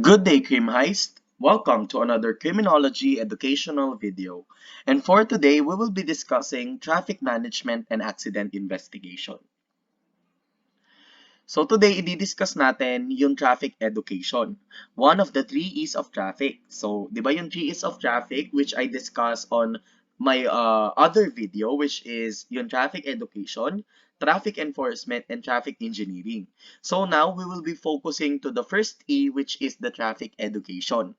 Good day, Crim Heist. Welcome to another criminology educational video. And for today, we will be discussing traffic management and accident investigation. So today, i-discuss natin yung traffic education. One of the three E's of traffic. So, di ba yung three E's of traffic which I discussed on my other video, which is yung traffic education, traffic enforcement, and traffic engineering. So now, we will be focusing to the first E, which is the traffic education.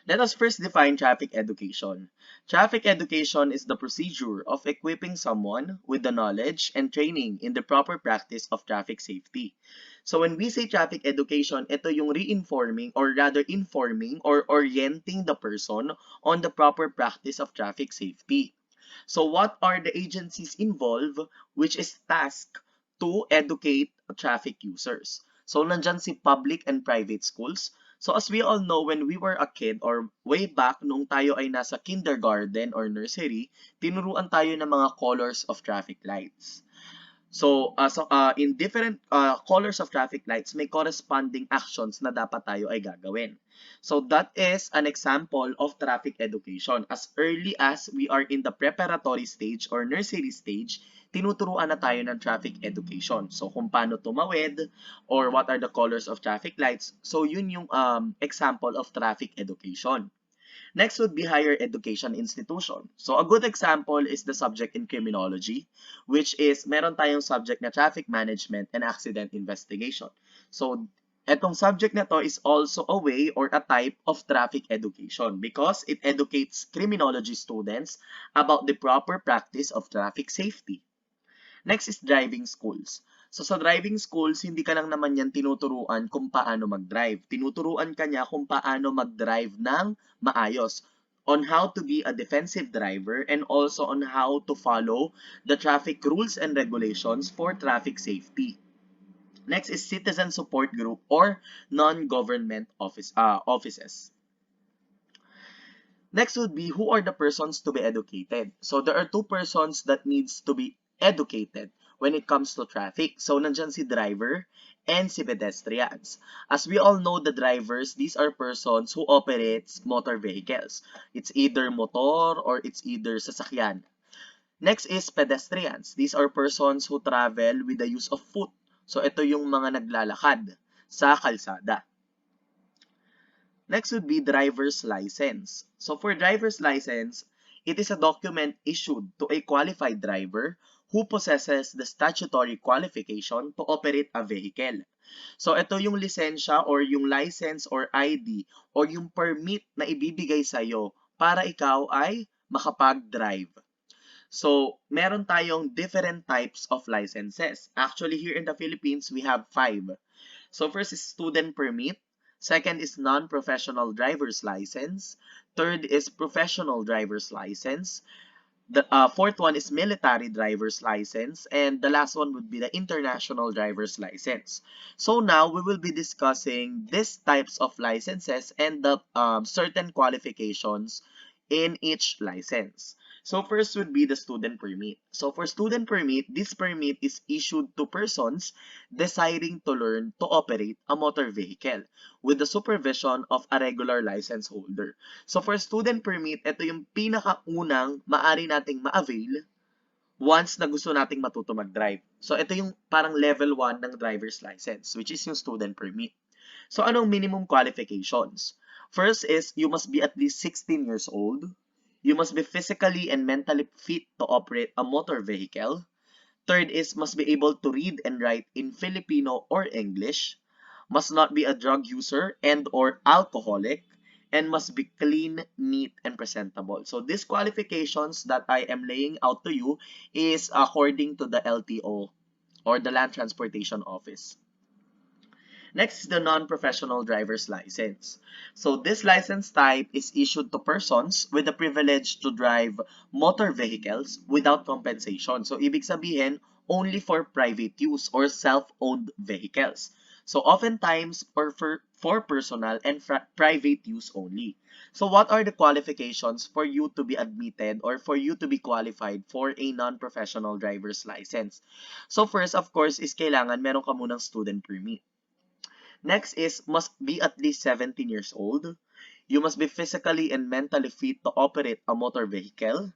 Let us first define traffic education. Traffic education is the procedure of equipping someone with the knowledge and training in the proper practice of traffic safety. So when we say traffic education, ito yung re-informing or rather informing or orienting the person on the proper practice of traffic safety. So what are the agencies involved which is tasked to educate traffic users? So nandyan si public and private schools. So as we all know, when we were a kid or way back nung tayo ay nasa kindergarten or nursery, tinuruan tayo ng mga colors of traffic lights. So, in different colors of traffic lights, may corresponding actions na dapat tayo ay gagawin. So, that is an example of traffic education. As early as we are in the preparatory stage or nursery stage, tinuturuan na tayo ng traffic education. So, kung paano tumawid or what are the colors of traffic lights. So, yun yung example of traffic education. Next would be higher education institution. So a good example is the subject in criminology, which is meron tayong subject na traffic management and accident investigation. So etong subject na to is also a way or a type of traffic education because it educates criminology students about the proper practice of traffic safety. Next is driving schools. So sa driving schools, hindi ka lang naman yan tinuturuan kung paano mag-drive. Tinuturuan ka niya kung paano mag-drive ng maayos, on how to be a defensive driver and also on how to follow the traffic rules and regulations for traffic safety. Next is citizen support group or non-government offices. Next would be who are the persons to be educated. So there are two persons that needs to be educated when it comes to traffic. So nandyan si driver and si pedestrians. As we all know, the drivers, these are persons who operates motor vehicles. It's either motor or it's either sasakyan. Next is pedestrians. These are persons who travel with the use of foot. So ito yung mga naglalakad sa kalsada. Next would be driver's license. So for driver's license, it is a document issued to a qualified driver who possesses the statutory qualification to operate a vehicle. So ito yung lisensya or yung license or ID or yung permit na ibibigay sa'yo para ikaw ay makapag-drive. So meron tayong different types of licenses. Actually, here in the Philippines, we have 5. So first is student permit. Second is non-professional driver's license. Third is professional driver's license. The fourth one is military driver's license. And the last one would be the international driver's license. So now we will be discussing these types of licenses and the certain qualifications in each license. So first would be the student permit. So for student permit, this permit is issued to persons desiring to learn to operate a motor vehicle with the supervision of a regular license holder. So for student permit, ito yung pinakaunang maaari nating ma-avail once na gusto nating matuto mag-drive. So ito yung parang level 1 ng driver's license, which is yung student permit. So anong minimum qualifications? First is you must be at least 16 years old. You must be physically and mentally fit to operate a motor vehicle. Third is must be able to read and write in Filipino or English. Must not be a drug user and or alcoholic. And must be clean, neat, and presentable. So these qualifications that I am laying out to you is according to the LTO or the Land Transportation Office. Next is the non-professional driver's license. So this license type is issued to persons with the privilege to drive motor vehicles without compensation. So ibig sabihin, only for private use or self-owned vehicles. So oftentimes for personal and private use only. So what are the qualifications for you to be admitted or for you to be qualified for a non-professional driver's license? So first, of course, is kailangan meron ka munang student permit. Next is must be at least 17 years old. You must be physically and mentally fit to operate a motor vehicle.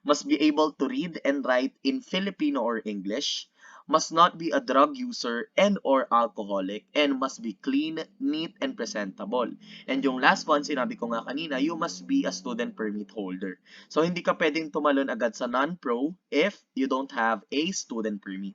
Must be able to read and write in Filipino or English. Must not be a drug user and or alcoholic, and must be clean, neat, and presentable. And yung last one, sinabi ko nga kanina, you must be a student permit holder. So hindi ka pwedeng tumalon agad sa non-pro if you don't have a student permit.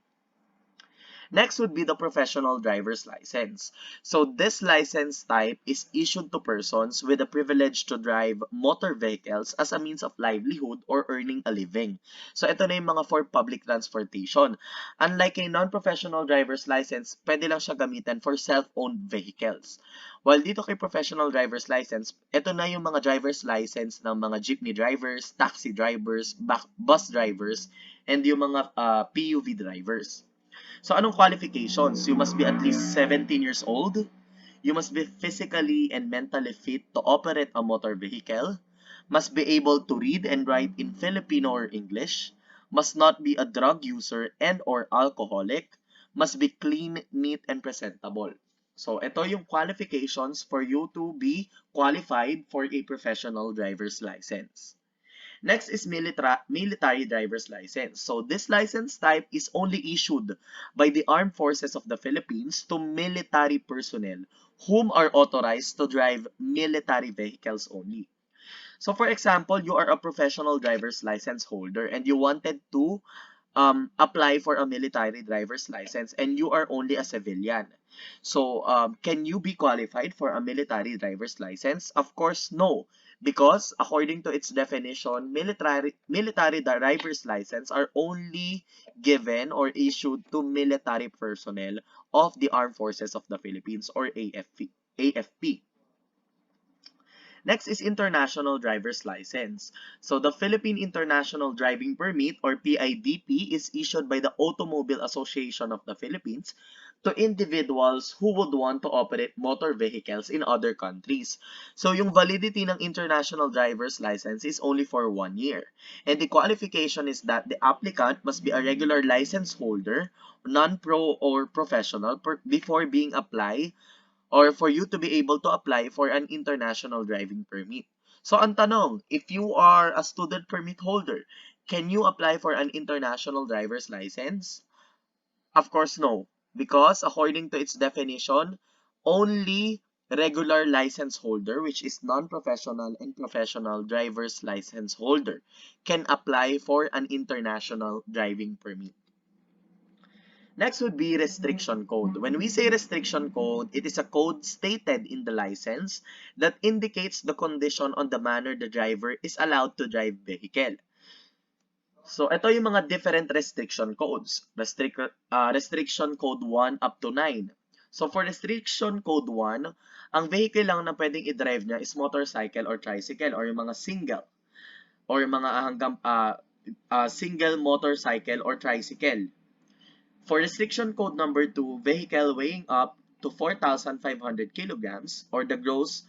Next would be the professional driver's license. So this license type is issued to persons with the privilege to drive motor vehicles as a means of livelihood or earning a living. So ito na yung mga for public transportation. Unlike a non-professional driver's license, pwede lang siya gamitin for self-owned vehicles. While dito kay professional driver's license, ito na yung mga driver's license ng mga jeepney drivers, taxi drivers, bus drivers, and yung mga PUV drivers. So, anong qualifications? You must be at least 17 years old. You must be physically and mentally fit to operate a motor vehicle. Must be able to read and write in Filipino or English. Must not be a drug user and or alcoholic. Must be clean, neat, and presentable. So, ito yung qualifications for you to be qualified for a professional driver's license. Next is military driver's license. So this license type is only issued by the Armed Forces of the Philippines to military personnel whom are authorized to drive military vehicles only. So for example, you are a professional driver's license holder and you wanted to apply for a military driver's license and you are only a civilian. So, can you be qualified for a military driver's license? Of course, no. Because according to its definition, military driver's license are only given or issued to military personnel of the Armed Forces of the Philippines or AFP. Next is International Driver's License. So the Philippine International Driving Permit or PIDP is issued by the Automobile Association of the Philippines to individuals who would want to operate motor vehicles in other countries. So yung validity ng International Driver's License is only for 1 year. And the qualification is that the applicant must be a regular license holder, non-pro or professional before being applied or for you to be able to apply for an international driving permit. So ang tanong, if you are a student permit holder, can you apply for an international driver's license? Of course, no. Because according to its definition, only regular license holder, which is non-professional and professional driver's license holder, can apply for an international driving permit. Next would be restriction code. When we say restriction code, it is a code stated in the license that indicates the condition on the manner the driver is allowed to drive vehicle. So, ito yung mga different restriction codes. Restriction code 1 up to 9. So, for restriction code 1, ang vehicle lang na pwedeng i-drive niya is motorcycle or tricycle or yung mga single or mga hanggang single motorcycle or tricycle. For restriction code number 2, vehicle weighing up to 4,500 kilograms or the gross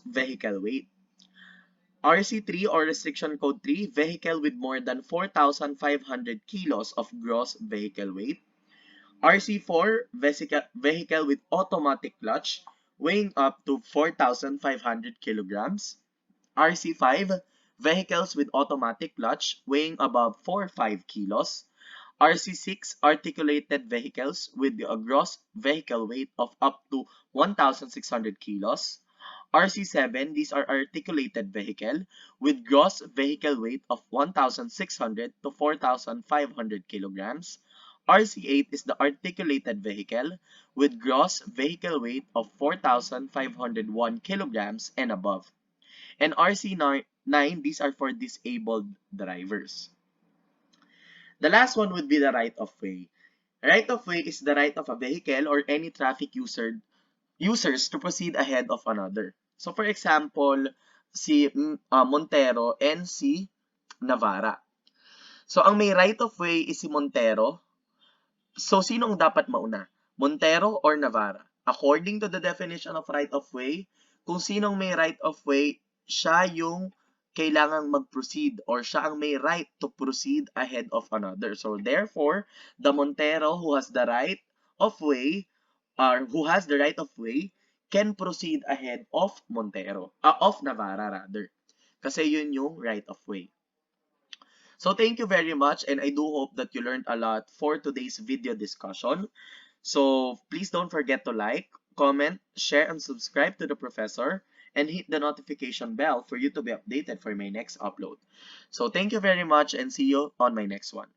vehicle weight. RC3 or restriction code 3, vehicle with more than 4,500 kilos of gross vehicle weight. RC4, vehicle with automatic clutch weighing up to 4,500 kilograms. RC5, vehicles with automatic clutch weighing above 4.5 kilos. RC6, articulated vehicles with a gross vehicle weight of up to 1,600 kilos. RC7, these are articulated vehicle with gross vehicle weight of 1,600 to 4,500 kilograms. RC8 is the articulated vehicle with gross vehicle weight of 4,501 kilograms and above. And RC9, these are for disabled drivers. The last one would be the right of way. Right of way is the right of a vehicle or any traffic users to proceed ahead of another. So for example, si Montero and si Navarra. So ang may right of way is si Montero. So sinong dapat mauna? Montero or Navarra? According to the definition of right of way, kung sinong may right of way, siya yung kailangang mag-proceed or siya ang may right to proceed ahead of another. So therefore, the Montero who has the right of way who has the right of way can proceed ahead of of Navarra rather. Kasi yun yung right of way. So thank you very much, and I do hope that you learned a lot for today's video discussion. So please don't forget to like, comment, share, and subscribe to the professor, and hit the notification bell for you to be updated for my next upload. So thank you very much, and see you on my next one.